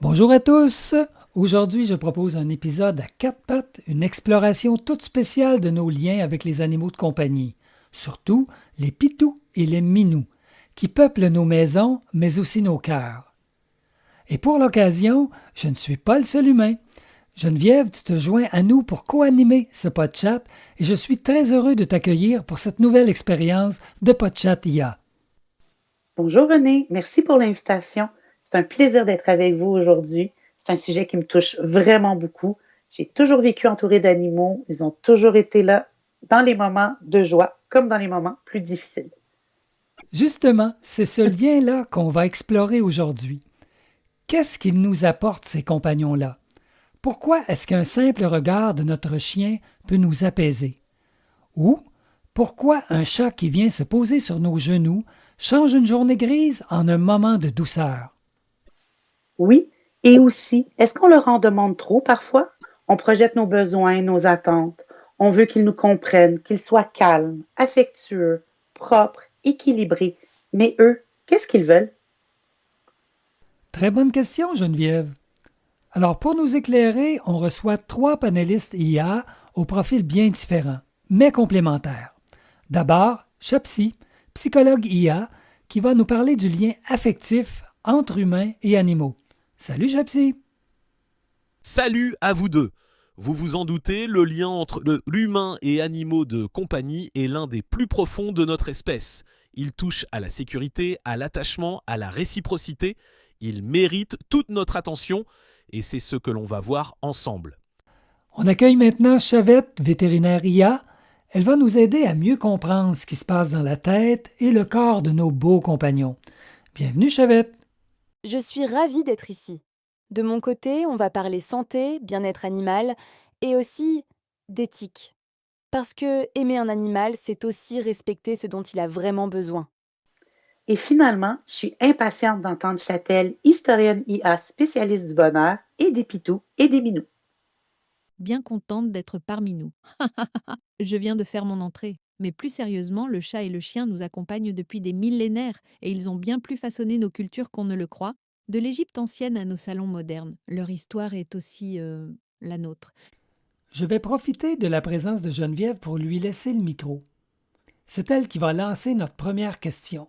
Bonjour à tous! Aujourd'hui, je propose un épisode à quatre pattes, une exploration toute spéciale de nos liens avec les animaux de compagnie, surtout les pitous et les minous, qui peuplent nos maisons, mais aussi nos cœurs. Et pour l'occasion, je ne suis pas le seul humain. Geneviève, tu te joins à nous pour co-animer ce podcast et je suis très heureux de t'accueillir pour cette nouvelle expérience de Podchat IA. Bonjour René, merci pour l'invitation. C'est un plaisir d'être avec vous aujourd'hui. C'est un sujet qui me touche vraiment beaucoup. J'ai toujours vécu entourée d'animaux. Ils ont toujours été là dans les moments de joie comme dans les moments plus difficiles. Justement, c'est ce lien-là qu'on va explorer aujourd'hui. Qu'est-ce qu'ils nous apportent, ces compagnons-là? Pourquoi est-ce qu'un simple regard de notre chien peut nous apaiser? Ou pourquoi un chat qui vient se poser sur nos genoux change une journée grise en un moment de douceur? Oui, et aussi, est-ce qu'on leur en demande trop parfois? On projette nos besoins, nos attentes. On veut qu'ils nous comprennent, qu'ils soient calmes, affectueux, propres, équilibrés. Mais eux, qu'est-ce qu'ils veulent? Très bonne question, Geneviève. Alors, pour nous éclairer, on reçoit trois panélistes IA au profil bien différent, mais complémentaires. D'abord, Chapsi, psychologue IA, qui va nous parler du lien affectif entre humains et animaux. Salut Chapsi! Salut à vous deux. Vous vous en doutez, le lien entre l'humain et animaux de compagnie est l'un des plus profonds de notre espèce. Il touche à la sécurité, à l'attachement, à la réciprocité. Il mérite toute notre attention et c'est ce que l'on va voir ensemble. On accueille maintenant Chavette, vétérinaire IA. Elle va nous aider à mieux comprendre ce qui se passe dans la tête et le corps de nos beaux compagnons. Bienvenue Chavette! Je suis ravie d'être ici. De mon côté, on va parler santé, bien-être animal et aussi d'éthique. Parce que aimer un animal, c'est aussi respecter ce dont il a vraiment besoin. Et finalement, je suis impatiente d'entendre Châtel, historienne IA spécialiste du bonheur et des pitous et des minous. Bien contente d'être parmi nous. Je viens de faire mon entrée. Mais plus sérieusement, le chat et le chien nous accompagnent depuis des millénaires et ils ont bien plus façonné nos cultures qu'on ne le croit, de l'Égypte ancienne à nos salons modernes. Leur histoire est aussi la nôtre. Je vais profiter de la présence de Geneviève pour lui laisser le micro. C'est elle qui va lancer notre première question.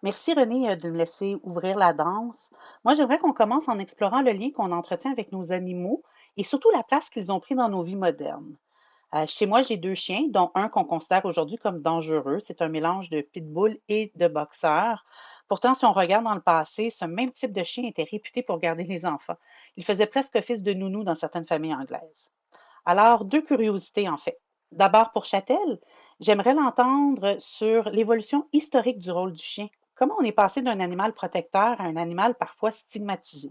Merci René de me laisser ouvrir la danse. Moi, j'aimerais qu'on commence en explorant le lien qu'on entretient avec nos animaux et surtout la place qu'ils ont pris dans nos vies modernes. Chez moi, j'ai deux chiens, dont un qu'on considère aujourd'hui comme dangereux. C'est un mélange de pitbull et de boxeur. Pourtant, si on regarde dans le passé, ce même type de chien était réputé pour garder les enfants. Il faisait presque office de nounou dans certaines familles anglaises. Alors, deux curiosités en fait. D'abord pour Châtel, j'aimerais l'entendre sur l'évolution historique du rôle du chien. Comment on est passé d'un animal protecteur à un animal parfois stigmatisé.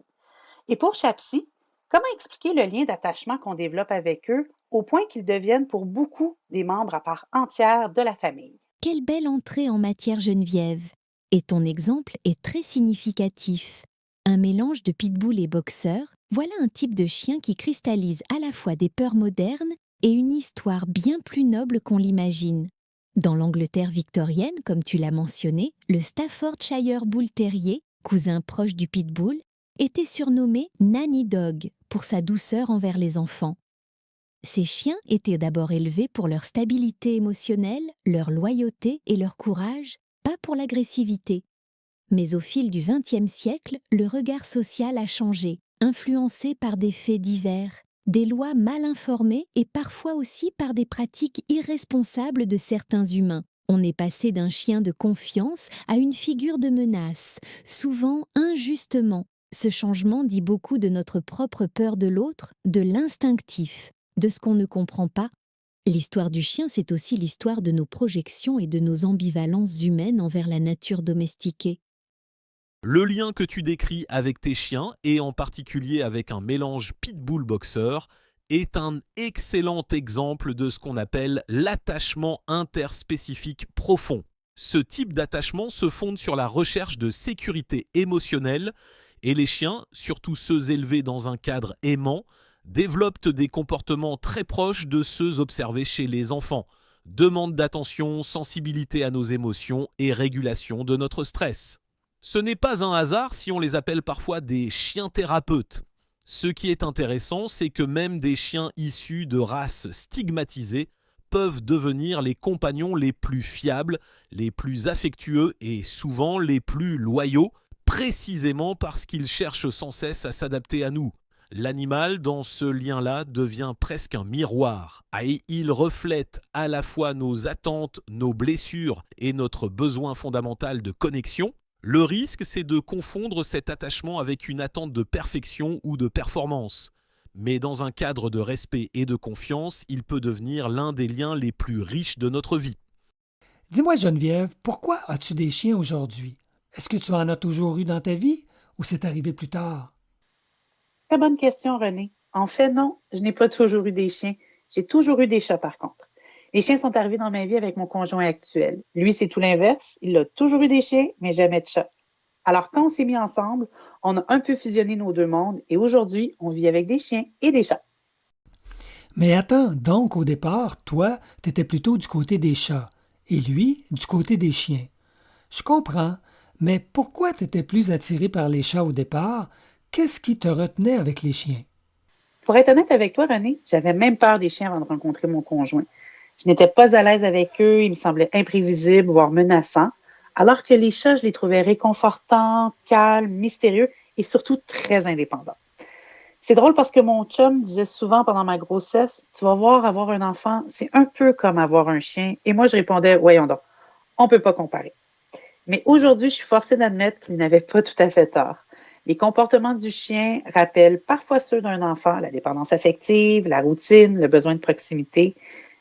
Et pour Chapsi, comment expliquer le lien d'attachement qu'on développe avec eux au point qu'ils deviennent pour beaucoup des membres à part entière de la famille? Quelle belle entrée en matière, Geneviève! Et ton exemple est très significatif. Un mélange de pitbull et boxeur, voilà un type de chien qui cristallise à la fois des peurs modernes et une histoire bien plus noble qu'on l'imagine. Dans l'Angleterre victorienne, comme tu l'as mentionné, le Staffordshire Bull Terrier, cousin proche du pitbull, était surnommé Nanny Dog pour sa douceur envers les enfants. Ces chiens étaient d'abord élevés pour leur stabilité émotionnelle, leur loyauté et leur courage, pas pour l'agressivité. Mais au fil du XXe siècle, le regard social a changé, influencé par des faits divers, des lois mal informées et parfois aussi par des pratiques irresponsables de certains humains. On est passé d'un chien de confiance à une figure de menace, souvent injustement. Ce changement dit beaucoup de notre propre peur de l'autre, de l'instinctif, de ce qu'on ne comprend pas. L'histoire du chien, c'est aussi l'histoire de nos projections et de nos ambivalences humaines envers la nature domestiquée. Le lien que tu décris avec tes chiens, et en particulier avec un mélange pitbull-boxeur, est un excellent exemple de ce qu'on appelle l'attachement interspécifique profond. Ce type d'attachement se fonde sur la recherche de sécurité émotionnelle et les chiens, surtout ceux élevés dans un cadre aimant, développent des comportements très proches de ceux observés chez les enfants. Demande d'attention, sensibilité à nos émotions et régulation de notre stress. Ce n'est pas un hasard si on les appelle parfois des chiens thérapeutes. Ce qui est intéressant, c'est que même des chiens issus de races stigmatisées peuvent devenir les compagnons les plus fiables, les plus affectueux et souvent les plus loyaux, précisément parce qu'ils cherchent sans cesse à s'adapter à nous. L'animal, dans ce lien-là, devient presque un miroir, et il reflète à la fois nos attentes, nos blessures et notre besoin fondamental de connexion. Le risque, c'est de confondre cet attachement avec une attente de perfection ou de performance. Mais dans un cadre de respect et de confiance, il peut devenir l'un des liens les plus riches de notre vie. Dis-moi, Geneviève, pourquoi as-tu des chiens aujourd'hui? Est-ce que tu en as toujours eu dans ta vie ou c'est arrivé plus tard? Très bonne question, René. En fait, non, je n'ai pas toujours eu des chiens. J'ai toujours eu des chats, par contre. Les chiens sont arrivés dans ma vie avec mon conjoint actuel. Lui, c'est tout l'inverse. Il a toujours eu des chiens, mais jamais de chats. Alors, quand on s'est mis ensemble, on a un peu fusionné nos deux mondes et aujourd'hui, on vit avec des chiens et des chats. Mais attends, donc au départ, toi, t'étais plutôt du côté des chats et lui, du côté des chiens. Je comprends, mais pourquoi t'étais plus attiré par les chats au départ? Qu'est-ce qui te retenait avec les chiens? Pour être honnête avec toi, René, j'avais même peur des chiens avant de rencontrer mon conjoint. Je n'étais pas à l'aise avec eux, ils me semblaient imprévisibles, voire menaçants, alors que les chats, je les trouvais réconfortants, calmes, mystérieux et surtout très indépendants. C'est drôle parce que mon chum disait souvent pendant ma grossesse, tu vas voir, avoir un enfant, c'est un peu comme avoir un chien. Et moi, je répondais, voyons donc, on ne peut pas comparer. Mais aujourd'hui, je suis forcée d'admettre qu'il n'avait pas tout à fait tort. Les comportements du chien rappellent parfois ceux d'un enfant, la dépendance affective, la routine, le besoin de proximité.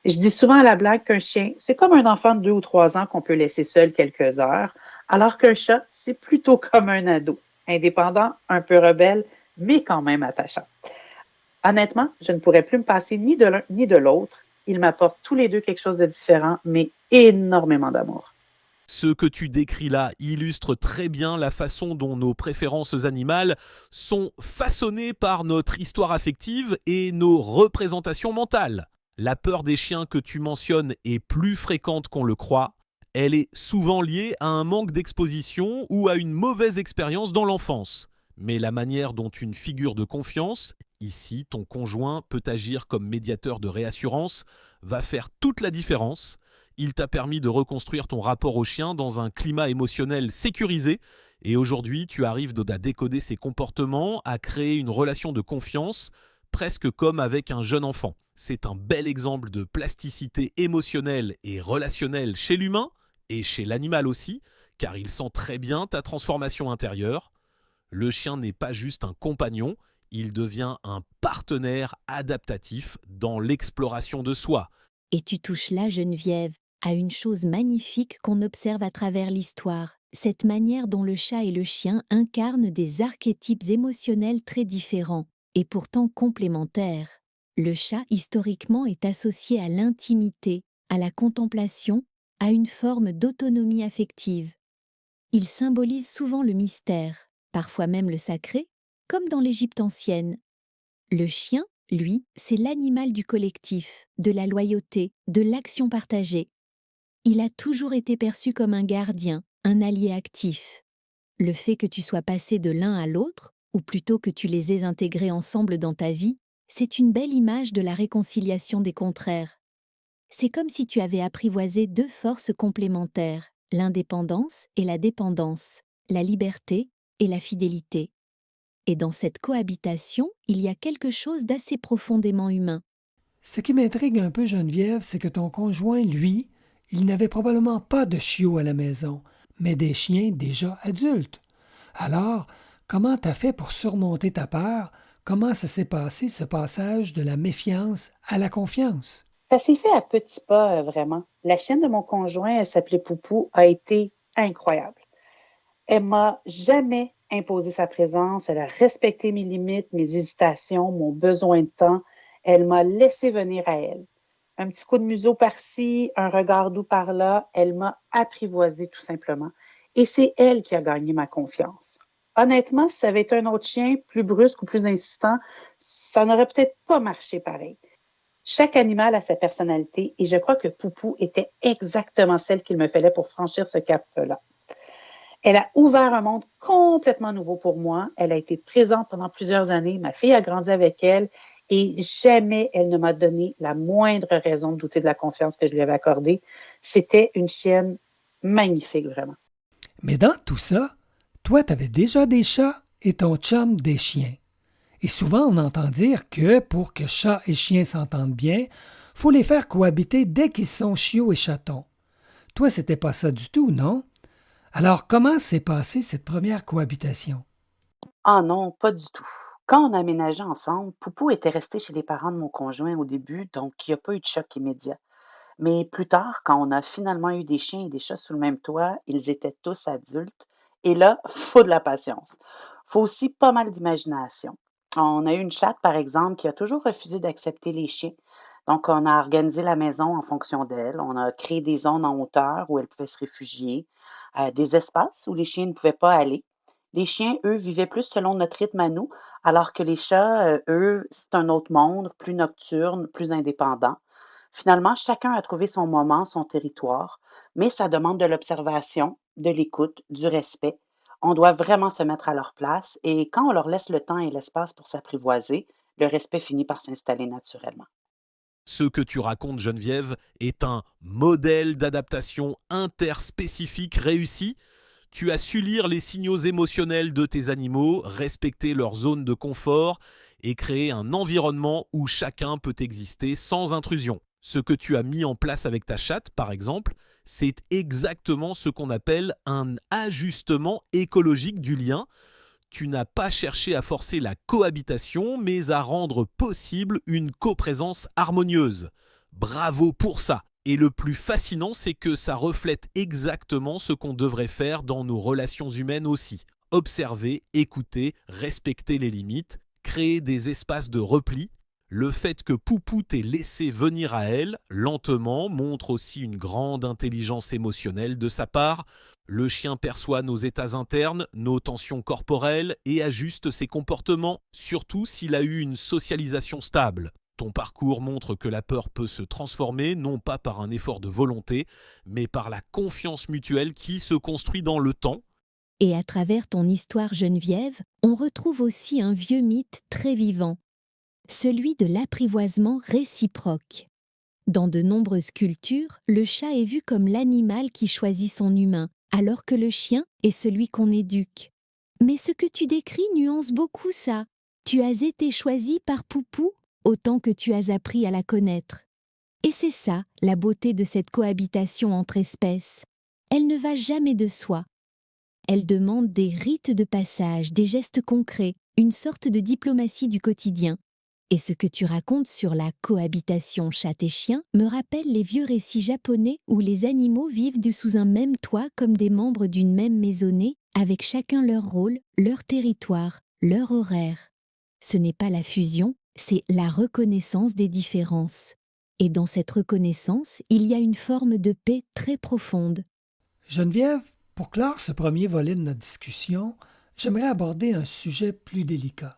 Je dis souvent à la blague qu'un chien, c'est comme un enfant de 2 ou 3 ans qu'on peut laisser seul quelques heures, alors qu'un chat, c'est plutôt comme un ado, indépendant, un peu rebelle, mais quand même attachant. Honnêtement, je ne pourrais plus me passer ni de l'un ni de l'autre. Ils m'apportent tous les deux quelque chose de différent, mais énormément d'amour. Ce que tu décris là illustre très bien la façon dont nos préférences animales sont façonnées par notre histoire affective et nos représentations mentales. La peur des chiens que tu mentionnes est plus fréquente qu'on le croit. Elle est souvent liée à un manque d'exposition ou à une mauvaise expérience dans l'enfance. Mais la manière dont une figure de confiance, ici ton conjoint, peut agir comme médiateur de réassurance, va faire toute la différence. Il t'a permis de reconstruire ton rapport au chien dans un climat émotionnel sécurisé et aujourd'hui tu arrives à décoder ses comportements, à créer une relation de confiance, presque comme avec un jeune enfant. C'est un bel exemple de plasticité émotionnelle et relationnelle chez l'humain et chez l'animal aussi, car il sent très bien ta transformation intérieure. Le chien n'est pas juste un compagnon, il devient un partenaire adaptatif dans l'exploration de soi. Et tu touches là, Geneviève, à une chose magnifique qu'on observe à travers l'histoire, cette manière dont le chat et le chien incarnent des archétypes émotionnels très différents, et pourtant complémentaires. Le chat, historiquement, est associé à l'intimité, à la contemplation, à une forme d'autonomie affective. Il symbolise souvent le mystère, parfois même le sacré, comme dans l'Égypte ancienne. Le chien, lui, c'est l'animal du collectif, de la loyauté, de l'action partagée. Il a toujours été perçu comme un gardien, un allié actif. Le fait que tu sois passé de l'un à l'autre, ou plutôt que tu les aies intégrés ensemble dans ta vie, c'est une belle image de la réconciliation des contraires. C'est comme si tu avais apprivoisé deux forces complémentaires, l'indépendance et la dépendance, la liberté et la fidélité. Et dans cette cohabitation, il y a quelque chose d'assez profondément humain. Ce qui m'intrigue un peu, Geneviève, c'est que ton conjoint, lui, il n'avait probablement pas de chiots à la maison, mais des chiens déjà adultes. Alors, comment t'as fait pour surmonter ta peur? Comment ça s'est passé, ce passage de la méfiance à la confiance? Ça s'est fait à petits pas, vraiment. La chienne de mon conjoint, elle s'appelait Poupou, a été incroyable. Elle m'a jamais imposé sa présence, elle a respecté mes limites, mes hésitations, mon besoin de temps. Elle m'a laissé venir à elle. Un petit coup de museau par-ci, un regard doux par-là, elle m'a apprivoisée tout simplement. Et c'est elle qui a gagné ma confiance. Honnêtement, si ça avait été un autre chien, plus brusque ou plus insistant, ça n'aurait peut-être pas marché pareil. Chaque animal a sa personnalité et je crois que Poupou était exactement celle qu'il me fallait pour franchir ce cap-là. Elle a ouvert un monde complètement nouveau pour moi. Elle a été présente pendant plusieurs années. Ma fille a grandi avec elle et jamais elle ne m'a donné la moindre raison de douter de la confiance que je lui avais accordée. C'était une chienne magnifique, vraiment. Mais dans tout ça, toi, tu avais déjà des chats et ton chum des chiens. Et souvent, on entend dire que pour que chat et chien s'entendent bien, faut les faire cohabiter dès qu'ils sont chiots et chatons. Toi, c'était pas ça du tout, non? Alors, comment s'est passée cette première cohabitation? Ah non, pas du tout. Quand on a aménagé ensemble, Poupou était resté chez les parents de mon conjoint au début, donc il n'y a pas eu de choc immédiat. Mais plus tard, quand on a finalement eu des chiens et des chats sous le même toit, ils étaient tous adultes. Et là, faut de la patience. Faut aussi pas mal d'imagination. On a eu une chatte, par exemple, qui a toujours refusé d'accepter les chiens. Donc, on a organisé la maison en fonction d'elle. On a créé des zones en hauteur où elle pouvait se réfugier, des espaces où les chiens ne pouvaient pas aller. Les chiens, eux, vivaient plus selon notre rythme à nous, alors que les chats, eux, c'est un autre monde, plus nocturne, plus indépendant. Finalement, chacun a trouvé son moment, son territoire, mais ça demande de l'observation, de l'écoute, du respect. On doit vraiment se mettre à leur place et quand on leur laisse le temps et l'espace pour s'apprivoiser, le respect finit par s'installer naturellement. Ce que tu racontes, Geneviève, est un modèle d'adaptation interspécifique réussi. Tu as su lire les signaux émotionnels de tes animaux, respecter leur zone de confort et créer un environnement où chacun peut exister sans intrusion. Ce que tu as mis en place avec ta chatte, par exemple, c'est exactement ce qu'on appelle un ajustement écologique du lien. Tu n'as pas cherché à forcer la cohabitation, mais à rendre possible une coprésence harmonieuse. Bravo pour ça! Et le plus fascinant, c'est que ça reflète exactement ce qu'on devrait faire dans nos relations humaines aussi. Observer, écouter, respecter les limites, créer des espaces de repli. Le fait que Poupou t'ait laissé venir à elle, lentement, montre aussi une grande intelligence émotionnelle de sa part. Le chien perçoit nos états internes, nos tensions corporelles et ajuste ses comportements, surtout s'il a eu une socialisation stable. Ton parcours montre que la peur peut se transformer, non pas par un effort de volonté, mais par la confiance mutuelle qui se construit dans le temps. Et à travers ton histoire Geneviève, on retrouve aussi un vieux mythe très vivant, celui de l'apprivoisement réciproque. Dans de nombreuses cultures, le chat est vu comme l'animal qui choisit son humain, alors que le chien est celui qu'on éduque. Mais ce que tu décris nuance beaucoup ça. Tu as été choisi par Poupou autant que tu as appris à la connaître. Et c'est ça, la beauté de cette cohabitation entre espèces. Elle ne va jamais de soi. Elle demande des rites de passage, des gestes concrets, une sorte de diplomatie du quotidien. Et ce que tu racontes sur la cohabitation chat et chien me rappelle les vieux récits japonais où les animaux vivent sous un même toit comme des membres d'une même maisonnée, avec chacun leur rôle, leur territoire, leur horaire. Ce n'est pas la fusion, c'est la reconnaissance des différences. Et dans cette reconnaissance, il y a une forme de paix très profonde. Geneviève, pour clore ce premier volet de notre discussion, j'aimerais aborder un sujet plus délicat.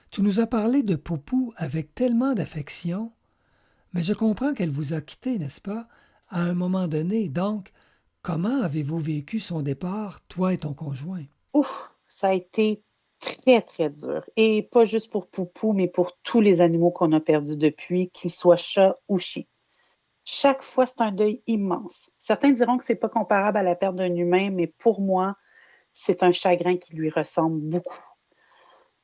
Tu nous as parlé de Poupou avec tellement d'affection, mais je comprends qu'elle vous a quitté, n'est-ce pas, à un moment donné. Donc, comment avez-vous vécu son départ, toi et ton conjoint? Ouf, ça a été très, très dur. Et pas juste pour Poupou, mais pour tous les animaux qu'on a perdus depuis, qu'ils soient chats ou chiens. Chaque fois, c'est un deuil immense. Certains diront que c'est pas comparable à la perte d'un humain, mais pour moi, c'est un chagrin qui lui ressemble beaucoup.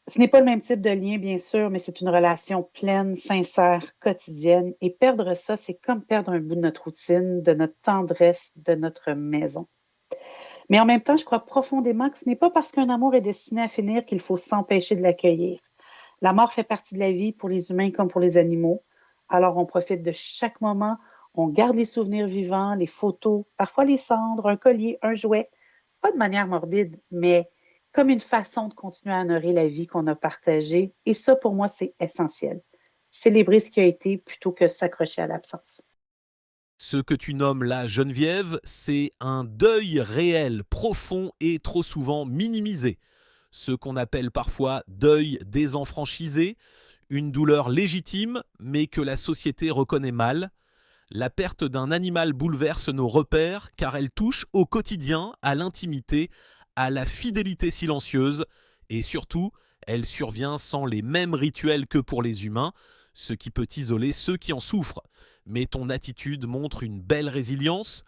Ce n'est pas le même type de lien, bien sûr, mais c'est une relation pleine, sincère, quotidienne. Et perdre ça, c'est comme perdre un bout de notre routine, de notre tendresse, de notre maison. Mais en même temps, je crois profondément que ce n'est pas parce qu'un amour est destiné à finir qu'il faut s'empêcher de l'accueillir. La mort fait partie de la vie pour les humains comme pour les animaux. Alors on profite de chaque moment, on garde les souvenirs vivants, les photos, parfois les cendres, un collier, un jouet. Pas de manière morbide, mais comme une façon de continuer à honorer la vie qu'on a partagée. Et ça, pour moi, c'est essentiel. Célébrer ce qui a été plutôt que s'accrocher à l'absence. Ce que tu nommes là, Geneviève, c'est un deuil réel, profond et trop souvent minimisé. Ce qu'on appelle parfois deuil désenfranchisé, une douleur légitime, mais que la société reconnaît mal. La perte d'un animal bouleverse nos repères car elle touche au quotidien, à l'intimité, à la fidélité silencieuse et surtout, elle survient sans les mêmes rituels que pour les humains, ce qui peut isoler ceux qui en souffrent. Mais ton attitude montre une belle résilience.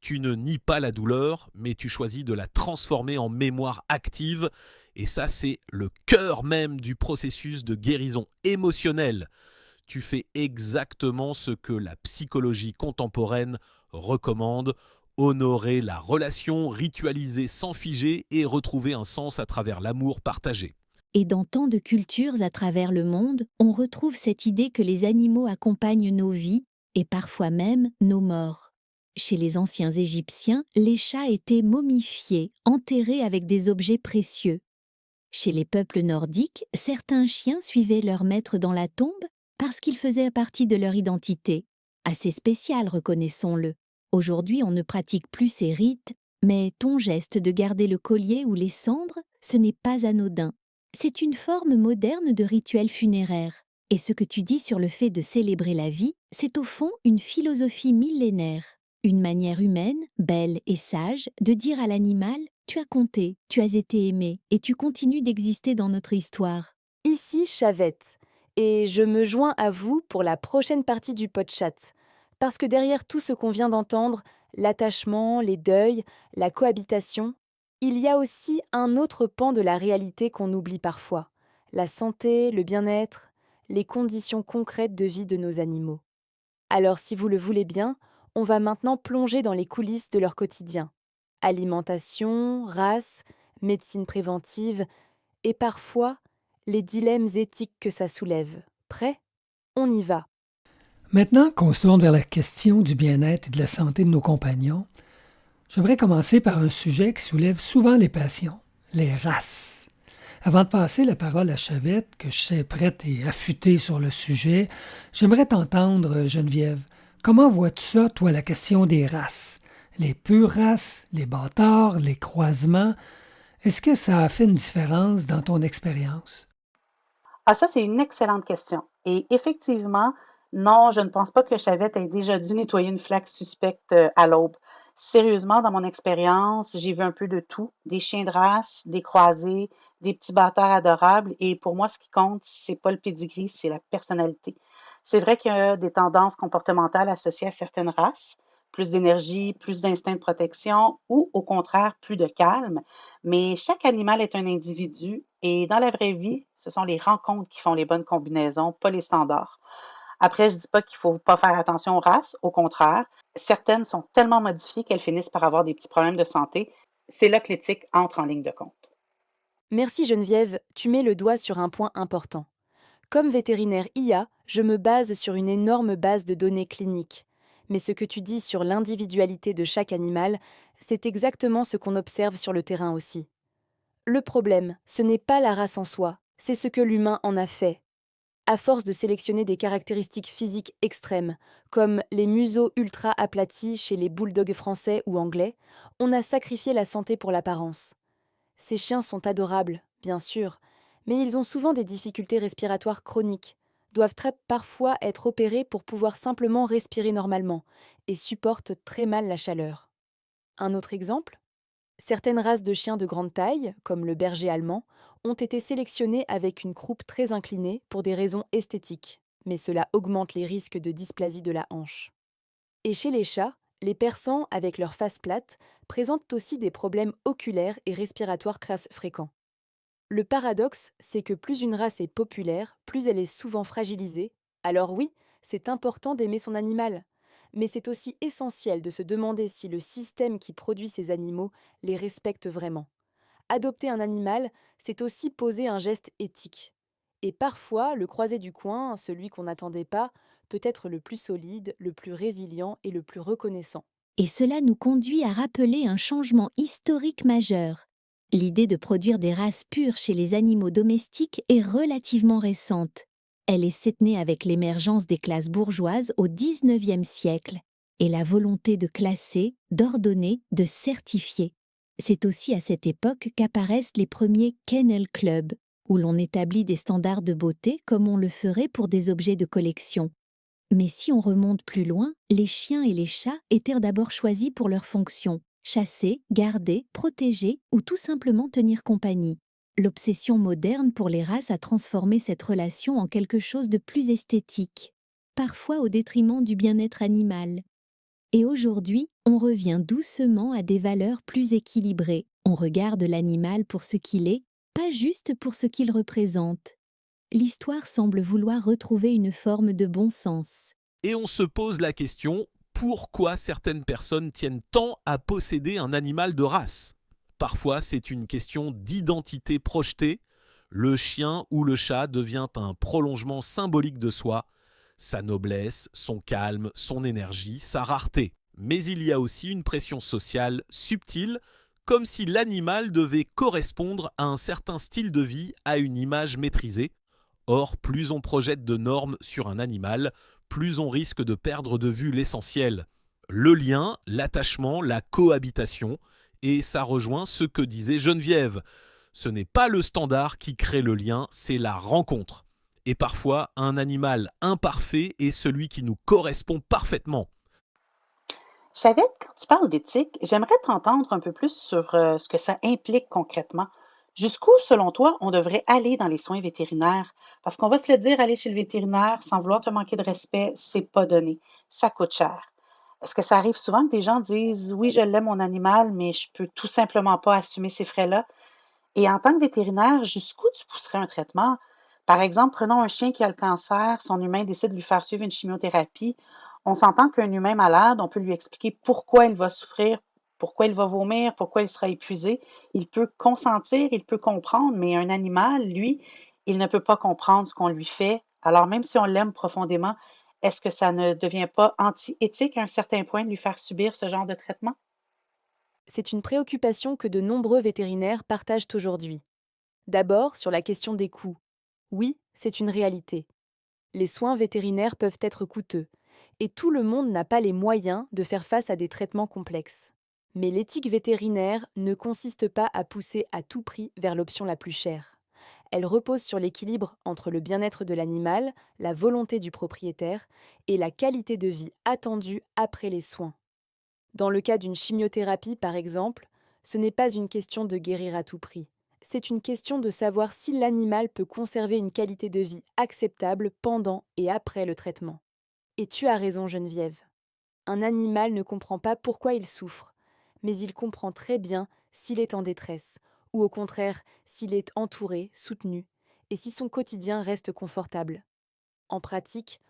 Tu ne nies pas la douleur, mais tu choisis de la transformer en mémoire active. Et ça, c'est le cœur même du processus de guérison émotionnelle. Tu fais exactement ce que la psychologie contemporaine recommande, honorer la relation, ritualiser sans figer et retrouver un sens à travers l'amour partagé. Et dans tant de cultures à travers le monde, on retrouve cette idée que les animaux accompagnent nos vies et parfois même nos morts. Chez les anciens Égyptiens, les chats étaient momifiés, enterrés avec des objets précieux. Chez les peuples nordiques, certains chiens suivaient leur maître dans la tombe parce qu'ils faisaient partie de leur identité. Assez spécial, reconnaissons-le. Aujourd'hui, on ne pratique plus ces rites, mais ton geste de garder le collier ou les cendres, ce n'est pas anodin. C'est une forme moderne de rituel funéraire. Et ce que tu dis sur le fait de célébrer la vie, c'est au fond une philosophie millénaire. Une manière humaine, belle et sage, de dire à l'animal « tu as compté, tu as été aimé et tu continues d'exister dans notre histoire ». Ici Chavette, et je me joins à vous pour la prochaine partie du podcast. Parce que derrière tout ce qu'on vient d'entendre, l'attachement, les deuils, la cohabitation, il y a aussi un autre pan de la réalité qu'on oublie parfois, la santé, le bien-être, les conditions concrètes de vie de nos animaux. Alors si vous le voulez bien, on va maintenant plonger dans les coulisses de leur quotidien. Alimentation, race, médecine préventive et parfois les dilemmes éthiques que ça soulève. Prêt ? On y va. Maintenant qu'on se tourne vers la question du bien-être et de la santé de nos compagnons, j'aimerais commencer par un sujet qui soulève souvent les passions, les races. Avant de passer la parole à Chavette, que je sais prête et affûtée sur le sujet, j'aimerais t'entendre, Geneviève. Comment vois-tu ça, toi, la question des races? Les pures races, les bâtards, les croisements, est-ce que ça a fait une différence dans ton expérience? Ah, ça, c'est une excellente question. Et effectivement, non, je ne pense pas que Chavette ait déjà dû nettoyer une flaque suspecte à l'aube. Sérieusement, dans mon expérience, j'ai vu un peu de tout, des chiens de race, des croisés, des petits bâtards adorables. Et pour moi, ce qui compte, c'est pas le pédigree, c'est la personnalité. C'est vrai qu'il y a des tendances comportementales associées à certaines races, plus d'énergie, plus d'instinct de protection, ou au contraire, plus de calme. Mais chaque animal est un individu et dans la vraie vie, ce sont les rencontres qui font les bonnes combinaisons, pas les standards. Après, je dis pas qu'il faut pas faire attention aux races, au contraire. Certaines sont tellement modifiées qu'elles finissent par avoir des petits problèmes de santé. C'est là que l'éthique entre en ligne de compte. Merci Geneviève, tu mets le doigt sur un point important. Comme vétérinaire IA, je me base sur une énorme base de données cliniques. Mais ce que tu dis sur l'individualité de chaque animal, c'est exactement ce qu'on observe sur le terrain aussi. Le problème, ce n'est pas la race en soi, c'est ce que l'humain en a fait. À force de sélectionner des caractéristiques physiques extrêmes, comme les museaux ultra aplatis chez les bulldogs français ou anglais, on a sacrifié la santé pour l'apparence. Ces chiens sont adorables, bien sûr, mais ils ont souvent des difficultés respiratoires chroniques, doivent parfois être opérés pour pouvoir simplement respirer normalement, et supportent très mal la chaleur. Un autre exemple ? Certaines races de chiens de grande taille, comme le berger allemand, ont été sélectionnées avec une croupe très inclinée pour des raisons esthétiques, mais cela augmente les risques de dysplasie de la hanche. Et chez les chats, les persans, avec leur face plate, présentent aussi des problèmes oculaires et respiratoires très fréquents. Le paradoxe, c'est que plus une race est populaire, plus elle est souvent fragilisée. Alors oui, c'est important d'aimer son animal, mais c'est aussi essentiel de se demander si le système qui produit ces animaux les respecte vraiment. Adopter un animal, c'est aussi poser un geste éthique. Et parfois, le croisé du coin, celui qu'on n'attendait pas, peut être le plus solide, le plus résilient et le plus reconnaissant. Et cela nous conduit à rappeler un changement historique majeur. L'idée de produire des races pures chez les animaux domestiques est relativement récente. Elle est née avec l'émergence des classes bourgeoises au XIXe siècle et la volonté de classer, d'ordonner, de certifier. C'est aussi à cette époque qu'apparaissent les premiers kennel clubs, où l'on établit des standards de beauté comme on le ferait pour des objets de collection. Mais si on remonte plus loin, les chiens et les chats étaient d'abord choisis pour leur fonction: chasser, garder, protéger ou tout simplement tenir compagnie. L'obsession moderne pour les races a transformé cette relation en quelque chose de plus esthétique, parfois au détriment du bien-être animal. Et aujourd'hui, on revient doucement à des valeurs plus équilibrées. On regarde l'animal pour ce qu'il est, pas juste pour ce qu'il représente. L'histoire semble vouloir retrouver une forme de bon sens. Et on se pose la question, pourquoi certaines personnes tiennent tant à posséder un animal de race ? Parfois, c'est une question d'identité projetée. Le chien ou le chat devient un prolongement symbolique de soi, sa noblesse, son calme, son énergie, sa rareté. Mais il y a aussi une pression sociale subtile, comme si l'animal devait correspondre à un certain style de vie, à une image maîtrisée. Or, plus on projette de normes sur un animal, plus on risque de perdre de vue l'essentiel. Le lien, l'attachement, la cohabitation. Et ça rejoint ce que disait Geneviève. Ce n'est pas le standard qui crée le lien, c'est la rencontre. Et parfois, un animal imparfait est celui qui nous correspond parfaitement. Chavette, quand tu parles d'éthique, j'aimerais t'entendre un peu plus sur ce que ça implique concrètement. Jusqu'où, selon toi, on devrait aller dans les soins vétérinaires? Parce qu'on va se le dire, aller chez le vétérinaire sans vouloir te manquer de respect, c'est pas donné. Ça coûte cher. Est-ce que ça arrive souvent que des gens disent, oui, je l'aime mon animal, mais je peux tout simplement pas assumer ces frais-là? Et en tant que vétérinaire, jusqu'où tu pousserais un traitement? Par exemple, prenons un chien qui a le cancer, son humain décide de lui faire suivre une chimiothérapie. On s'entend qu'un humain malade, on peut lui expliquer pourquoi il va souffrir, pourquoi il va vomir, pourquoi il sera épuisé. Il peut consentir, il peut comprendre, mais un animal, lui, il ne peut pas comprendre ce qu'on lui fait. Alors même si on l'aime profondément, est-ce que ça ne devient pas anti-éthique à un certain point de lui faire subir ce genre de traitement? C'est une préoccupation que de nombreux vétérinaires partagent aujourd'hui. D'abord, sur la question des coûts. Oui, c'est une réalité. Les soins vétérinaires peuvent être coûteux, et tout le monde n'a pas les moyens de faire face à des traitements complexes. Mais l'éthique vétérinaire ne consiste pas à pousser à tout prix vers l'option la plus chère. Elle repose sur l'équilibre entre le bien-être de l'animal, la volonté du propriétaire et la qualité de vie attendue après les soins. Dans le cas d'une chimiothérapie, par exemple, ce n'est pas une question de guérir à tout prix. C'est une question de savoir si l'animal peut conserver une qualité de vie acceptable pendant et après le traitement. Et tu as raison, Geneviève. Un animal ne comprend pas pourquoi il souffre, mais il comprend très bien s'il est en détresse, ou au contraire, s'il est entouré, soutenu, et si son quotidien reste confortable. En pratique,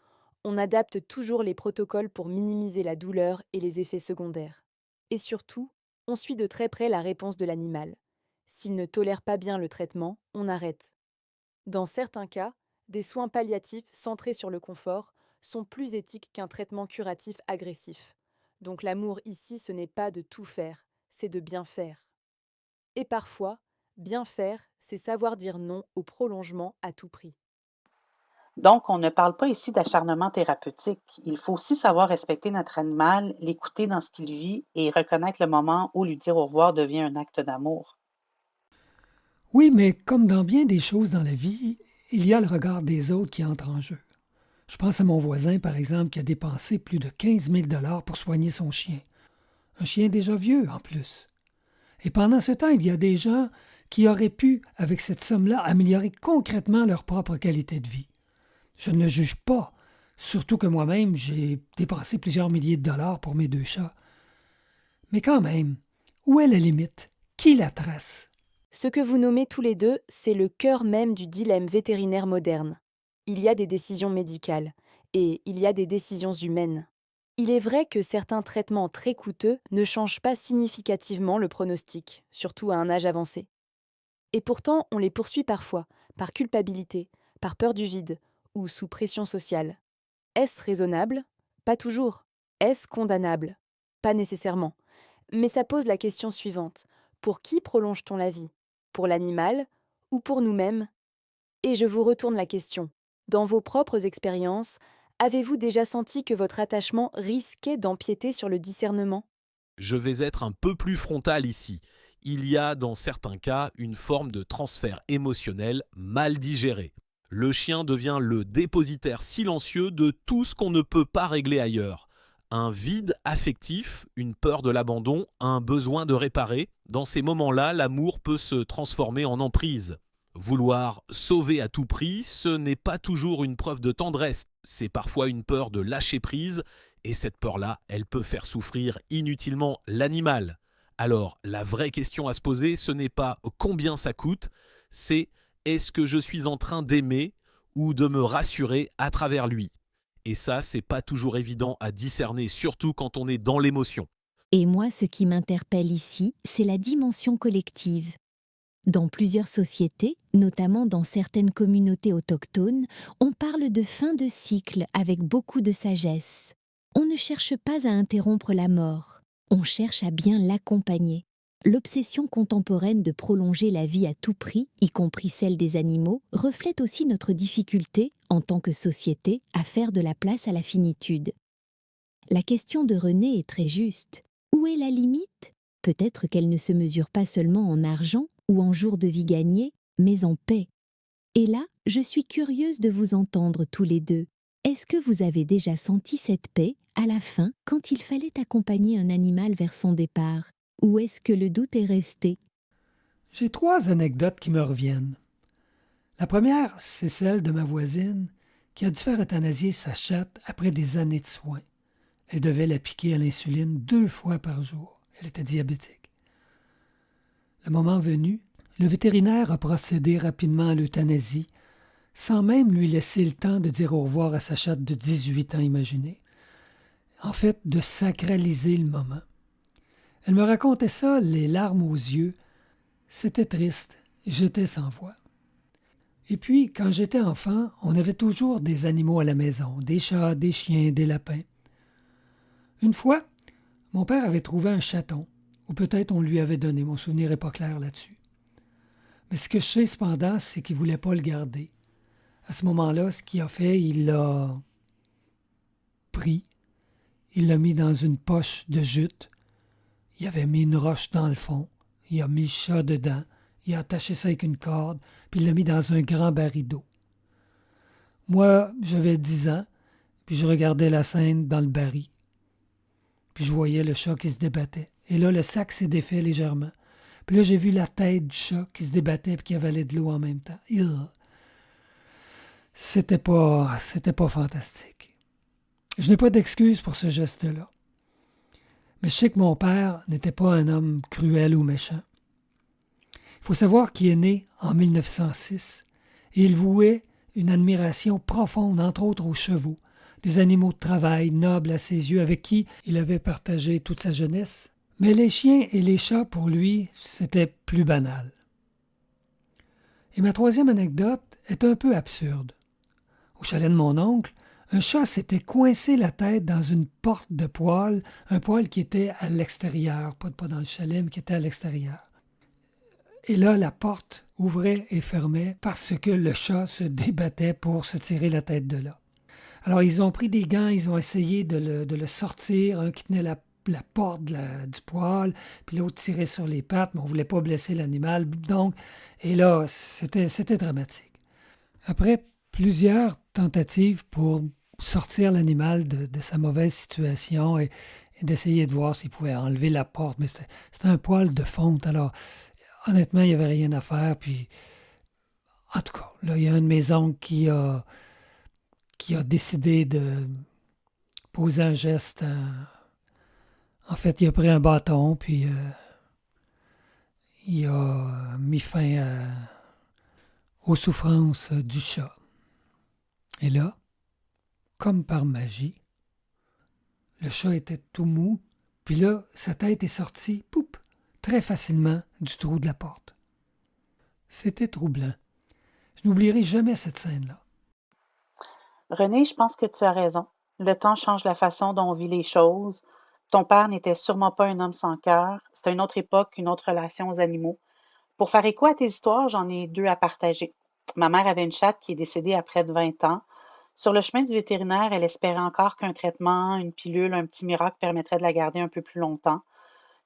on adapte toujours les protocoles pour minimiser la douleur et les effets secondaires. Et surtout, on suit de très près la réponse de l'animal. S'il ne tolère pas bien le traitement, on arrête. Dans certains cas, des soins palliatifs centrés sur le confort sont plus éthiques qu'un traitement curatif agressif. Donc l'amour ici, ce n'est pas de tout faire, c'est de bien faire. Et parfois, bien faire, c'est savoir dire non au prolongement à tout prix. Donc, on ne parle pas ici d'acharnement thérapeutique. Il faut aussi savoir respecter notre animal, l'écouter dans ce qu'il vit et reconnaître le moment où lui dire au revoir devient un acte d'amour. Oui, mais comme dans bien des choses dans la vie, il y a le regard des autres qui entre en jeu. Je pense à mon voisin, par exemple, qui a dépensé plus de 15 000 pour soigner son chien. Un chien déjà vieux, en plus. Et pendant ce temps, il y a des gens qui auraient pu, avec cette somme-là, améliorer concrètement leur propre qualité de vie. Je ne le juge pas, surtout que moi-même, j'ai dépensé plusieurs milliers de dollars pour mes deux chats. Mais quand même, où est la limite? Qui la trace? Ce que vous nommez tous les deux, c'est le cœur même du dilemme vétérinaire moderne. Il y a des décisions médicales et il y a des décisions humaines. Il est vrai que certains traitements très coûteux ne changent pas significativement le pronostic, surtout à un âge avancé. Et pourtant, on les poursuit parfois, par culpabilité, par peur du vide ou sous pression sociale. Est-ce raisonnable? Pas toujours. Est-ce condamnable? Pas nécessairement. Mais ça pose la question suivante. Pour qui prolonge-t-on la vie? Pour l'animal ou pour nous-mêmes? Et je vous retourne la question. Dans vos propres expériences, avez-vous déjà senti que votre attachement risquait d'empiéter sur le discernement? Je vais être un peu plus frontal ici. Il y a dans certains cas une forme de transfert émotionnel mal digéré. Le chien devient le dépositaire silencieux de tout ce qu'on ne peut pas régler ailleurs. Un vide affectif, une peur de l'abandon, un besoin de réparer. Dans ces moments-là, l'amour peut se transformer en emprise. Vouloir sauver à tout prix, ce n'est pas toujours une preuve de tendresse, c'est parfois une peur de lâcher prise, et cette peur-là, elle peut faire souffrir inutilement l'animal. Alors, la vraie question à se poser, ce n'est pas combien ça coûte, c'est est-ce que je suis en train d'aimer ou de me rassurer à travers lui? Et ça, c'est pas toujours évident à discerner, surtout quand on est dans l'émotion. Et moi, ce qui m'interpelle ici, c'est la dimension collective. Dans plusieurs sociétés, notamment dans certaines communautés autochtones, on parle de fin de cycle avec beaucoup de sagesse. On ne cherche pas à interrompre la mort, on cherche à bien l'accompagner. L'obsession contemporaine de prolonger la vie à tout prix, y compris celle des animaux, reflète aussi notre difficulté, en tant que société, à faire de la place à la finitude. La question de René est très juste. Où est la limite? Peut-être qu'elle ne se mesure pas seulement en argent ou en jours de vie gagnés, mais en paix. Et là, je suis curieuse de vous entendre tous les deux. Est-ce que vous avez déjà senti cette paix à la fin quand il fallait accompagner un animal vers son départ? Ou est-ce que le doute est resté? J'ai 3 anecdotes qui me reviennent. La première, c'est celle de ma voisine qui a dû faire euthanasier sa chatte après des années de soins. Elle devait la piquer à l'insuline 2 fois par jour. Elle était diabétique. Le moment venu, le vétérinaire a procédé rapidement à l'euthanasie, sans même lui laisser le temps de dire au revoir à sa chatte de 18 ans, imaginez. En fait, de sacraliser le moment. Elle me racontait ça, les larmes aux yeux. C'était triste, j'étais sans voix. Et puis, quand j'étais enfant, on avait toujours des animaux à la maison, des chats, des chiens, des lapins. Une fois, mon père avait trouvé un chaton, ou peut-être on lui avait donné, mon souvenir n'est pas clair là-dessus. Mais ce que je sais cependant, c'est qu'il ne voulait pas le garder. À ce moment-là, ce qu'il a fait, il l'a pris, il l'a mis dans une poche de jute, il avait mis une roche dans le fond, il a mis le chat dedans, il a attaché ça avec une corde, puis il l'a mis dans un grand baril d'eau. Moi, j'avais 10 ans, puis je regardais la scène dans le baril. Puis je voyais le chat qui se débattait. Et là, le sac s'est défait légèrement. Puis là, j'ai vu la tête du chat qui se débattait et qui avalait de l'eau en même temps. C'était pas fantastique. Je n'ai pas d'excuse pour ce geste-là. Mais je sais que mon père n'était pas un homme cruel ou méchant. Il faut savoir qu'il est né en 1906 et il vouait une admiration profonde, entre autres aux chevaux, des animaux de travail nobles à ses yeux avec qui il avait partagé toute sa jeunesse. Mais les chiens et les chats, pour lui, c'était plus banal. Et ma troisième anecdote est un peu absurde. Au chalet de mon oncle, un chat s'était coincé la tête dans une porte de poêle, un poêle qui était à l'extérieur, pas dans le chalet, mais qui était à l'extérieur. Et là, la porte ouvrait et fermait parce que le chat se débattait pour se tirer la tête de là. Alors, ils ont pris des gants, ils ont essayé de le sortir, un qui tenait la porte du poêle, puis l'autre tirait sur les pattes, mais on ne voulait pas blesser l'animal. Donc, et là, c'était dramatique. Après plusieurs tentatives pour sortir l'animal de sa mauvaise situation et d'essayer de voir s'il pouvait enlever la porte, mais c'était un poêle de fonte, alors honnêtement, il n'y avait rien à faire, puis en tout cas, là, il y a un de mes oncles qui a décidé de poser un geste. En fait, il a pris un bâton, puis il a mis fin aux souffrances du chat. Et là, comme par magie, le chat était tout mou, puis là, sa tête est sortie, poup, très facilement du trou de la porte. C'était troublant. Je n'oublierai jamais cette scène-là. René, je pense que tu as raison. Le temps change la façon dont on vit les choses. Ton père n'était sûrement pas un homme sans cœur. C'était une autre époque, une autre relation aux animaux. Pour faire écho à tes histoires, j'en ai 2 à partager. Ma mère avait une chatte qui est décédée à près de 20 ans. Sur le chemin du vétérinaire, elle espérait encore qu'un traitement, une pilule, un petit miracle permettrait de la garder un peu plus longtemps.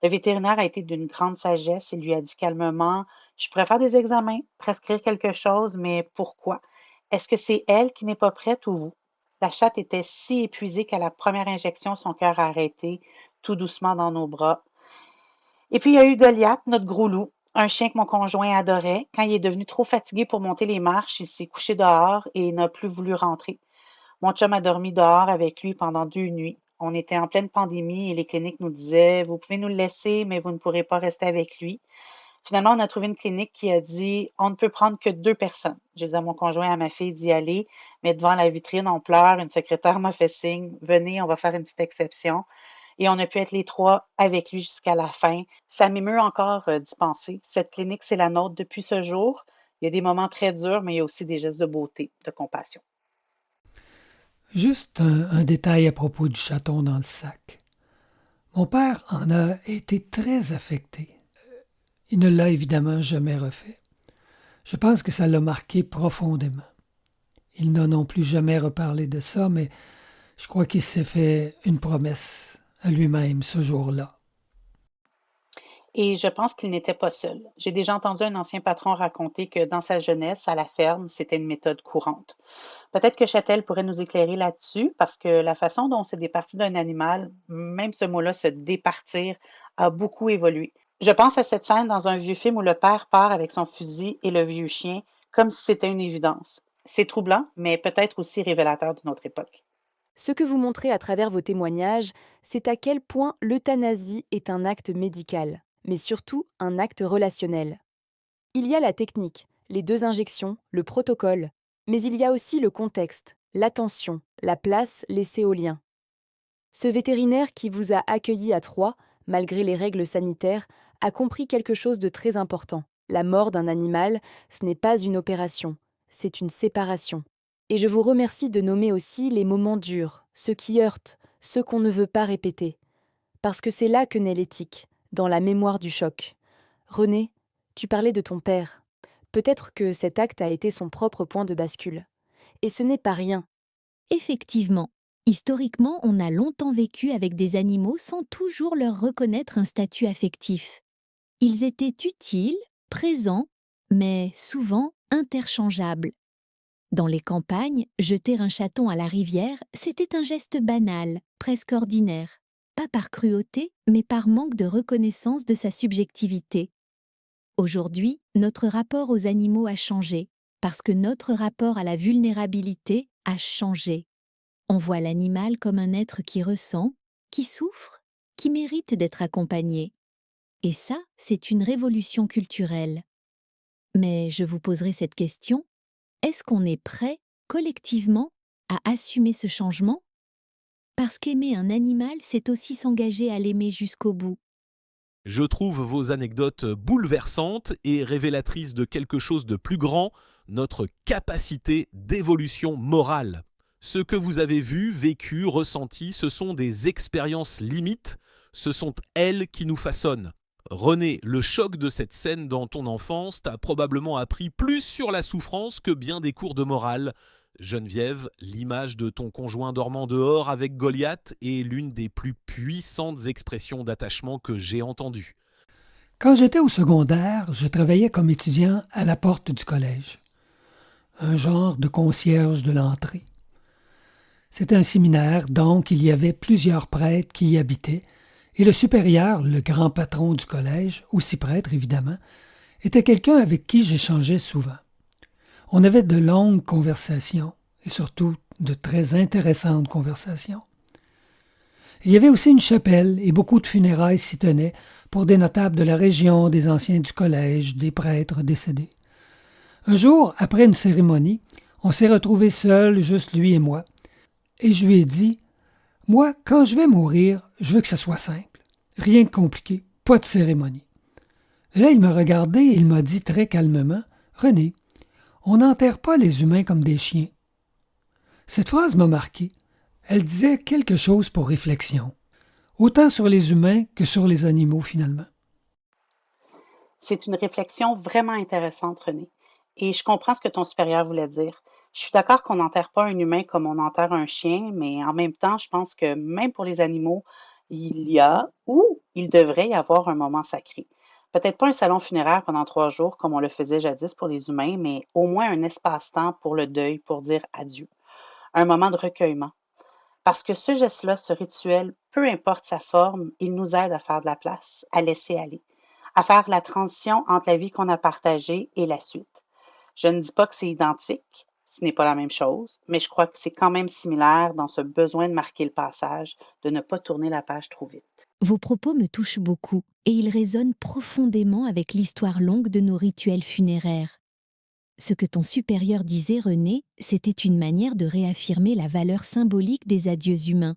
Le vétérinaire a été d'une grande sagesse. Il lui a dit calmement: « Je pourrais faire des examens, prescrire quelque chose, mais pourquoi? Est-ce que c'est elle qui n'est pas prête ou vous? La chatte était si épuisée qu'à la première injection, son cœur a arrêté, tout doucement dans nos bras. Et puis, il y a eu Goliath, notre gros loup, un chien que mon conjoint adorait. Quand il est devenu trop fatigué pour monter les marches, il s'est couché dehors et n'a plus voulu rentrer. Mon chum a dormi dehors avec lui pendant 2 nuits. On était en pleine pandémie et les cliniques nous disaient, vous pouvez nous le laisser, mais vous ne pourrez pas rester avec lui. Finalement, on a trouvé une clinique qui a dit, on ne peut prendre que 2 personnes. J'ai dit à mon conjoint et à ma fille d'y aller, mais devant la vitrine, on pleure. Une secrétaire m'a fait signe, venez, on va faire une petite exception. Et on a pu être les 3 avec lui jusqu'à la fin. Ça m'émeut encore d'y penser. Cette clinique, c'est la nôtre depuis ce jour. Il y a des moments très durs, mais il y a aussi des gestes de beauté, de compassion. Juste un détail à propos du chaton dans le sac. Mon père en a été très affecté. Il ne l'a évidemment jamais refait. Je pense que ça l'a marqué profondément. Il n'a non plus jamais reparlé de ça, mais je crois qu'il s'est fait une promesse à lui-même ce jour-là. Et je pense qu'il n'était pas seul. J'ai déjà entendu un ancien patron raconter que dans sa jeunesse, à la ferme, c'était une méthode courante. Peut-être que Châtel pourrait nous éclairer là-dessus, parce que la façon dont on se départit d'un animal, même ce mot-là, se départir, a beaucoup évolué. Je pense à cette scène dans un vieux film où le père part avec son fusil et le vieux chien, comme si c'était une évidence. C'est troublant, mais peut-être aussi révélateur d'une autre époque. Ce que vous montrez à travers vos témoignages, c'est à quel point l'euthanasie est un acte médical, mais surtout un acte relationnel. Il y a la technique, les 2 injections, le protocole, mais il y a aussi le contexte, l'attention, la place laissée au lien. Ce vétérinaire qui vous a accueilli à Troyes, malgré les règles sanitaires, a compris quelque chose de très important. La mort d'un animal, ce n'est pas une opération, c'est une séparation. Et je vous remercie de nommer aussi les moments durs, ceux qui heurtent, ceux qu'on ne veut pas répéter. Parce que c'est là que naît l'éthique, dans la mémoire du choc. René, tu parlais de ton père. Peut-être que cet acte a été son propre point de bascule. Et ce n'est pas rien. Effectivement, historiquement, on a longtemps vécu avec des animaux sans toujours leur reconnaître un statut affectif. Ils étaient utiles, présents, mais souvent interchangeables. Dans les campagnes, jeter un chaton à la rivière, c'était un geste banal, presque ordinaire. Pas par cruauté, mais par manque de reconnaissance de sa subjectivité. Aujourd'hui, notre rapport aux animaux a changé, parce que notre rapport à la vulnérabilité a changé. On voit l'animal comme un être qui ressent, qui souffre, qui mérite d'être accompagné. Et ça, c'est une révolution culturelle. Mais je vous poserai cette question, est-ce qu'on est prêt, collectivement, à assumer ce changement? Parce qu'aimer un animal, c'est aussi s'engager à l'aimer jusqu'au bout. Je trouve vos anecdotes bouleversantes et révélatrices de quelque chose de plus grand, notre capacité d'évolution morale. Ce que vous avez vu, vécu, ressenti, ce sont des expériences limites, ce sont elles qui nous façonnent. René, le choc de cette scène dans ton enfance t'a probablement appris plus sur la souffrance que bien des cours de morale. Geneviève, l'image de ton conjoint dormant dehors avec Goliath est l'une des plus puissantes expressions d'attachement que j'ai entendues. Quand j'étais au secondaire, je travaillais comme étudiant à la porte du collège, un genre de concierge de l'entrée. C'était un séminaire, donc il y avait plusieurs prêtres qui y habitaient, et le supérieur, le grand patron du collège, aussi prêtre évidemment, était quelqu'un avec qui j'échangeais souvent. On avait de longues conversations, et surtout de très intéressantes conversations. Il y avait aussi une chapelle, et beaucoup de funérailles s'y tenaient pour des notables de la région, des anciens du collège, des prêtres décédés. Un jour, après une cérémonie, on s'est retrouvés seuls, juste lui et moi, et je lui ai dit « Moi, quand je vais mourir, je veux que ce soit simple, rien de compliqué, pas de cérémonie. » Et là, il m'a regardé et il m'a dit très calmement « René, on n'enterre pas les humains comme des chiens. » Cette phrase m'a marqué. Elle disait quelque chose pour réflexion, autant sur les humains que sur les animaux finalement. C'est une réflexion vraiment intéressante, René. Et je comprends ce que ton supérieur voulait dire. Je suis d'accord qu'on n'enterre pas un humain comme on enterre un chien, mais en même temps, je pense que même pour les animaux, il y a ou il devrait y avoir un moment sacré. Peut-être pas un salon funéraire pendant 3 jours comme on le faisait jadis pour les humains, mais au moins un espace-temps pour le deuil, pour dire adieu, un moment de recueillement. Parce que ce geste-là, ce rituel, peu importe sa forme, il nous aide à faire de la place, à laisser aller, à faire la transition entre la vie qu'on a partagée et la suite. Je ne dis pas que c'est identique, ce n'est pas la même chose, mais je crois que c'est quand même similaire dans ce besoin de marquer le passage, de ne pas tourner la page trop vite. Vos propos me touchent beaucoup et ils résonnent profondément avec l'histoire longue de nos rituels funéraires. Ce que ton supérieur disait, René, c'était une manière de réaffirmer la valeur symbolique des adieux humains.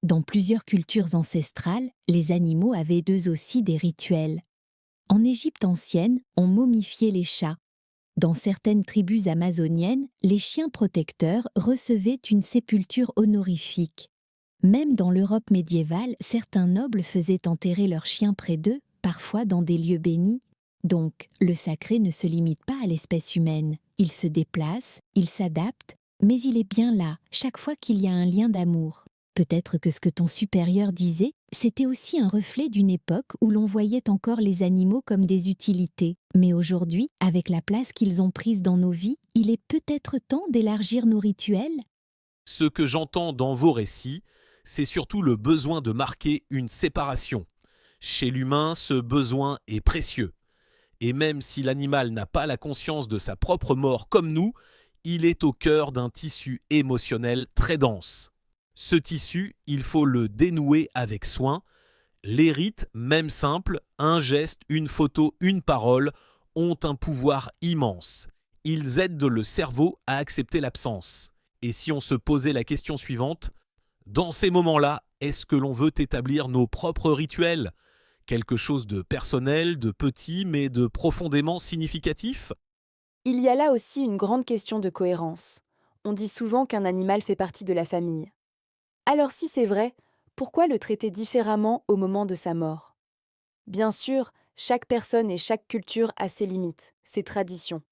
Dans plusieurs cultures ancestrales, les animaux avaient d'eux aussi des rituels. En Égypte ancienne, on momifiait les chats. Dans certaines tribus amazoniennes, les chiens protecteurs recevaient une sépulture honorifique. Même dans l'Europe médiévale, certains nobles faisaient enterrer leurs chiens près d'eux, parfois dans des lieux bénis. Donc, le sacré ne se limite pas à l'espèce humaine. Il se déplace, il s'adapte, mais il est bien là, chaque fois qu'il y a un lien d'amour. Peut-être que ce que ton supérieur disait, c'était aussi un reflet d'une époque où l'on voyait encore les animaux comme des utilités. Mais aujourd'hui, avec la place qu'ils ont prise dans nos vies, il est peut-être temps d'élargir nos rituels. Ce que j'entends dans vos récits, c'est surtout le besoin de marquer une séparation. Chez l'humain, ce besoin est précieux. Et même si l'animal n'a pas la conscience de sa propre mort comme nous, il est au cœur d'un tissu émotionnel très dense. Ce tissu, il faut le dénouer avec soin. Les rites, même simples, un geste, une photo, une parole, ont un pouvoir immense. Ils aident le cerveau à accepter l'absence. Et si on se posait la question suivante, dans ces moments-là, est-ce que l'on veut établir nos propres rituels ? Quelque chose de personnel, de petit, mais de profondément significatif ? Il y a là aussi une grande question de cohérence. On dit souvent qu'un animal fait partie de la famille. Alors si c'est vrai, pourquoi le traiter différemment au moment de sa mort ? Bien sûr, chaque personne et chaque culture a ses limites, ses traditions.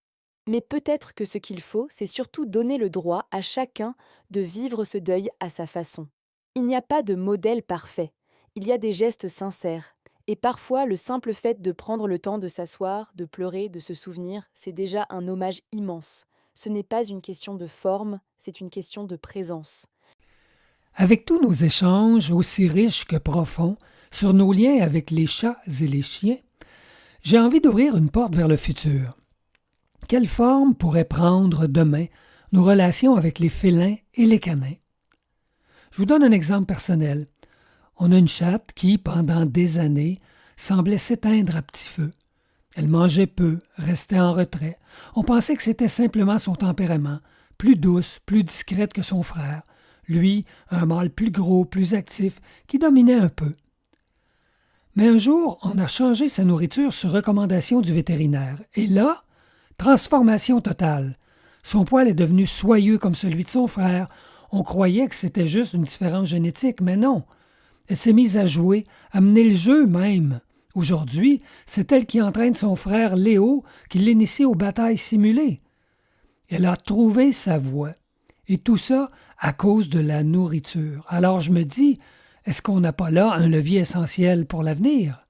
Mais peut-être que ce qu'il faut, c'est surtout donner le droit à chacun de vivre ce deuil à sa façon. Il n'y a pas de modèle parfait, il y a des gestes sincères. Et parfois, le simple fait de prendre le temps de s'asseoir, de pleurer, de se souvenir, c'est déjà un hommage immense. Ce n'est pas une question de forme, c'est une question de présence. Avec tous nos échanges, aussi riches que profonds, sur nos liens avec les chats et les chiens, j'ai envie d'ouvrir une porte vers le futur. Quelle forme pourraient prendre demain nos relations avec les félins et les canins? Je vous donne un exemple personnel. On a une chatte qui, pendant des années, semblait s'éteindre à petit feu. Elle mangeait peu, restait en retrait. On pensait que c'était simplement son tempérament, plus douce, plus discrète que son frère. Lui, un mâle plus gros, plus actif, qui dominait un peu. Mais un jour, on a changé sa nourriture sur recommandation du vétérinaire. Et là, transformation totale. Son poil est devenu soyeux comme celui de son frère. On croyait que c'était juste une différence génétique, mais non. Elle s'est mise à jouer, à mener le jeu même. Aujourd'hui, c'est elle qui entraîne son frère Léo, qui l'initie aux batailles simulées. Elle a trouvé sa voie. Et tout ça à cause de la nourriture. Alors je me dis, est-ce qu'on n'a pas là un levier essentiel pour l'avenir?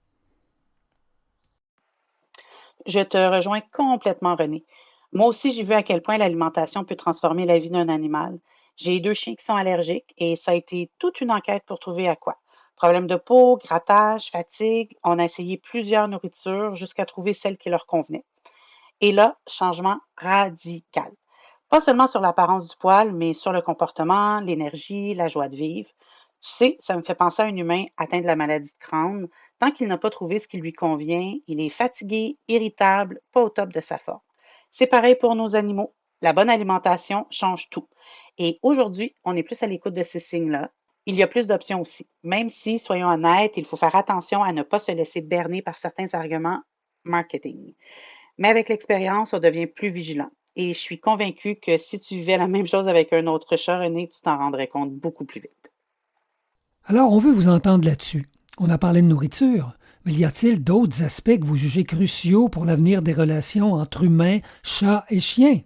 Je te rejoins complètement, René. Moi aussi, j'ai vu à quel point l'alimentation peut transformer la vie d'un animal. J'ai 2 chiens qui sont allergiques et ça a été toute une enquête pour trouver à quoi. Problème de peau, grattage, fatigue. On a essayé plusieurs nourritures jusqu'à trouver celle qui leur convenait. Et là, changement radical. Pas seulement sur l'apparence du poil, mais sur le comportement, l'énergie, la joie de vivre. Tu sais, ça me fait penser à un humain atteint de la maladie de Crohn. Tant qu'il n'a pas trouvé ce qui lui convient, il est fatigué, irritable, pas au top de sa forme. C'est pareil pour nos animaux. La bonne alimentation change tout. Et aujourd'hui, on est plus à l'écoute de ces signes-là. Il y a plus d'options aussi. Même si, soyons honnêtes, il faut faire attention à ne pas se laisser berner par certains arguments marketing. Mais avec l'expérience, on devient plus vigilant. Et je suis convaincue que si tu vivais la même chose avec un autre chat, René, tu t'en rendrais compte beaucoup plus vite. Alors, on veut vous entendre là-dessus. On a parlé de nourriture, mais y a-t-il d'autres aspects que vous jugez cruciaux pour l'avenir des relations entre humains, chats et chiens?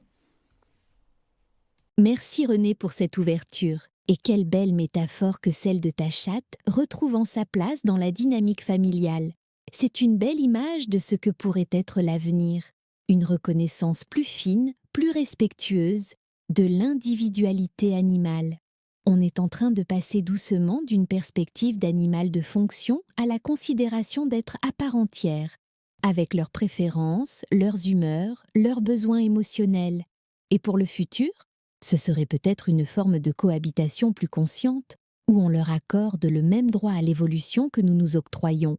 Merci René pour cette ouverture. Et quelle belle métaphore que celle de ta chatte retrouvant sa place dans la dynamique familiale. C'est une belle image de ce que pourrait être l'avenir, une reconnaissance plus fine, plus respectueuse de l'individualité animale. On est en train de passer doucement d'une perspective d'animal de fonction à la considération d'être à part entière, avec leurs préférences, leurs humeurs, leurs besoins émotionnels. Et pour le futur, ce serait peut-être une forme de cohabitation plus consciente, où on leur accorde le même droit à l'évolution que nous nous octroyons.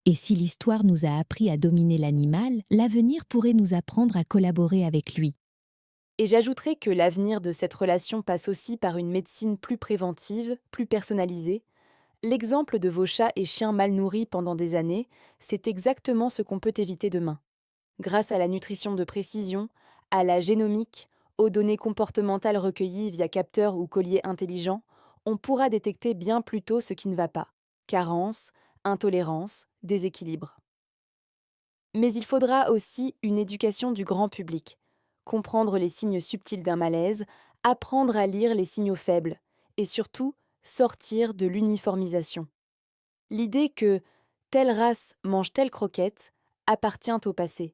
Et si l'histoire nous a appris à dominer l'animal, l'avenir pourrait nous apprendre à collaborer avec lui. Et j'ajouterai que l'avenir de cette relation passe aussi par une médecine plus préventive, plus personnalisée. L'exemple de vos chats et chiens mal nourris pendant des années, c'est exactement ce qu'on peut éviter demain. Grâce à la nutrition de précision, à la génomique, aux données comportementales recueillies via capteurs ou colliers intelligents, on pourra détecter bien plus tôt ce qui ne va pas. Carence, intolérance, déséquilibre. Mais il faudra aussi une éducation du grand public. Comprendre les signes subtils d'un malaise, apprendre à lire les signaux faibles, et surtout, sortir de l'uniformisation. L'idée que telle race mange telle croquette appartient au passé.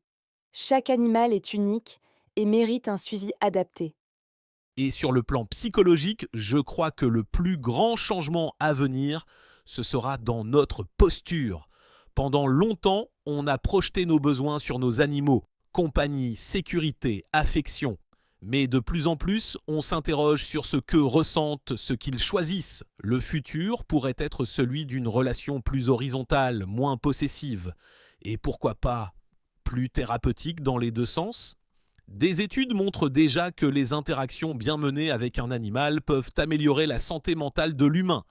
Chaque animal est unique et mérite un suivi adapté. Et sur le plan psychologique, je crois que le plus grand changement à venir, ce sera dans notre posture. Pendant longtemps, on a projeté nos besoins sur nos animaux. Compagnie, sécurité, affection. Mais de plus en plus, on s'interroge sur ce que ressentent, ce qu'ils choisissent. Le futur pourrait être celui d'une relation plus horizontale, moins possessive. Et pourquoi pas plus thérapeutique dans les deux sens ? Des études montrent déjà que les interactions bien menées avec un animal peuvent améliorer la santé mentale de l'humain.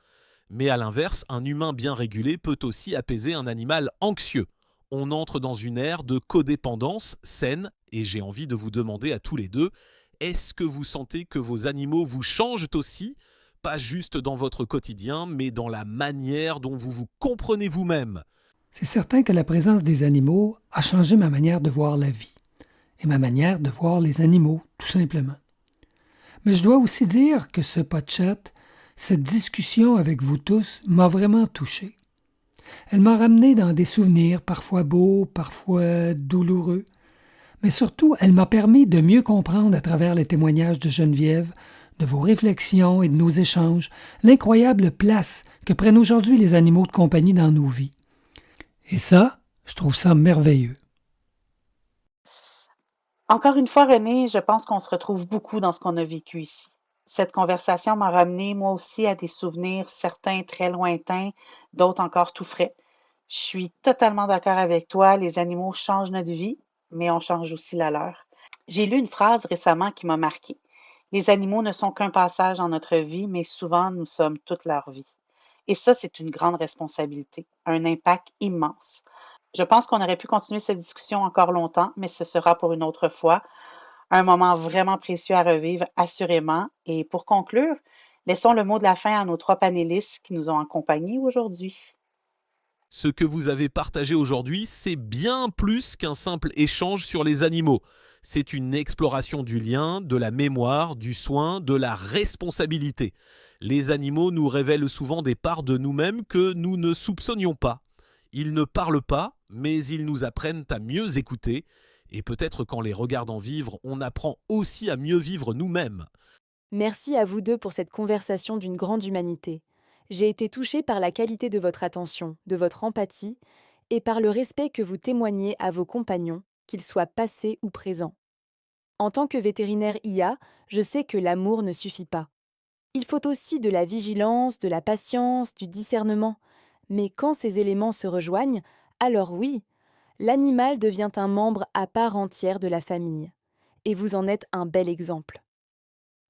Mais à l'inverse, un humain bien régulé peut aussi apaiser un animal anxieux. On entre dans une ère de codépendance saine et j'ai envie de vous demander à tous les deux, est-ce que vous sentez que vos animaux vous changent aussi ? Pas juste dans votre quotidien, mais dans la manière dont vous vous comprenez vous-même. C'est certain que la présence des animaux a changé ma manière de voir la vie et ma manière de voir les animaux, tout simplement. Mais je dois aussi dire que ce podcast, cette discussion avec vous tous, m'a vraiment touché. Elle m'a ramené dans des souvenirs parfois beaux, parfois douloureux, mais surtout, elle m'a permis de mieux comprendre à travers les témoignages de Geneviève, de vos réflexions et de nos échanges, l'incroyable place que prennent aujourd'hui les animaux de compagnie dans nos vies. Et ça, je trouve ça merveilleux. Encore une fois, René, je pense qu'on se retrouve beaucoup dans ce qu'on a vécu ici. Cette conversation m'a ramené, moi aussi, à des souvenirs, certains très lointains, d'autres encore tout frais. Je suis totalement d'accord avec toi, les animaux changent notre vie, mais on change aussi la leur. J'ai lu une phrase récemment qui m'a marquée. Les animaux ne sont qu'un passage dans notre vie, mais souvent nous sommes toute leur vie. Et ça, c'est une grande responsabilité, un impact immense. Je pense qu'on aurait pu continuer cette discussion encore longtemps, mais ce sera pour une autre fois. Un moment vraiment précieux à revivre, assurément. Et pour conclure, laissons le mot de la fin à nos trois panélistes qui nous ont accompagnés aujourd'hui. Ce que vous avez partagé aujourd'hui, c'est bien plus qu'un simple échange sur les animaux. C'est une exploration du lien, de la mémoire, du soin, de la responsabilité. Les animaux nous révèlent souvent des parts de nous-mêmes que nous ne soupçonnions pas. Ils ne parlent pas, mais ils nous apprennent à mieux écouter. Et peut-être qu'en les regardant vivre, on apprend aussi à mieux vivre nous-mêmes. Merci à vous deux pour cette conversation d'une grande humanité. J'ai été touchée par la qualité de votre attention, de votre empathie et par le respect que vous témoignez à vos compagnons, qu'ils soient passés ou présents. En tant que vétérinaire IA, je sais que l'amour ne suffit pas. Il faut aussi de la vigilance, de la patience, du discernement. Mais quand ces éléments se rejoignent, alors oui, l'animal devient un membre à part entière de la famille. Et vous en êtes un bel exemple.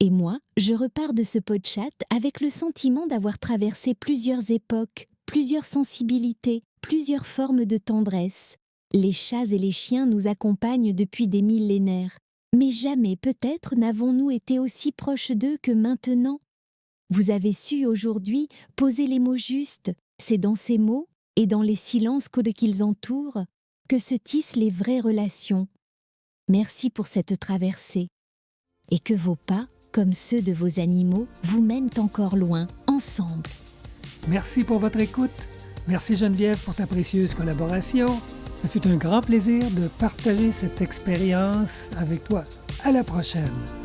Et moi, je repars de ce podcast avec le sentiment d'avoir traversé plusieurs époques, plusieurs sensibilités, plusieurs formes de tendresse. Les chats et les chiens nous accompagnent depuis des millénaires, mais jamais peut-être n'avons-nous été aussi proches d'eux que maintenant. Vous avez su aujourd'hui poser les mots justes, c'est dans ces mots et dans les silences qu'ils entourent que se tissent les vraies relations. Merci pour cette traversée. Et que vos pas, comme ceux de vos animaux, vous mènent encore loin, ensemble. Merci pour votre écoute. Merci Geneviève pour ta précieuse collaboration. Ce fut un grand plaisir de partager cette expérience avec toi. À la prochaine.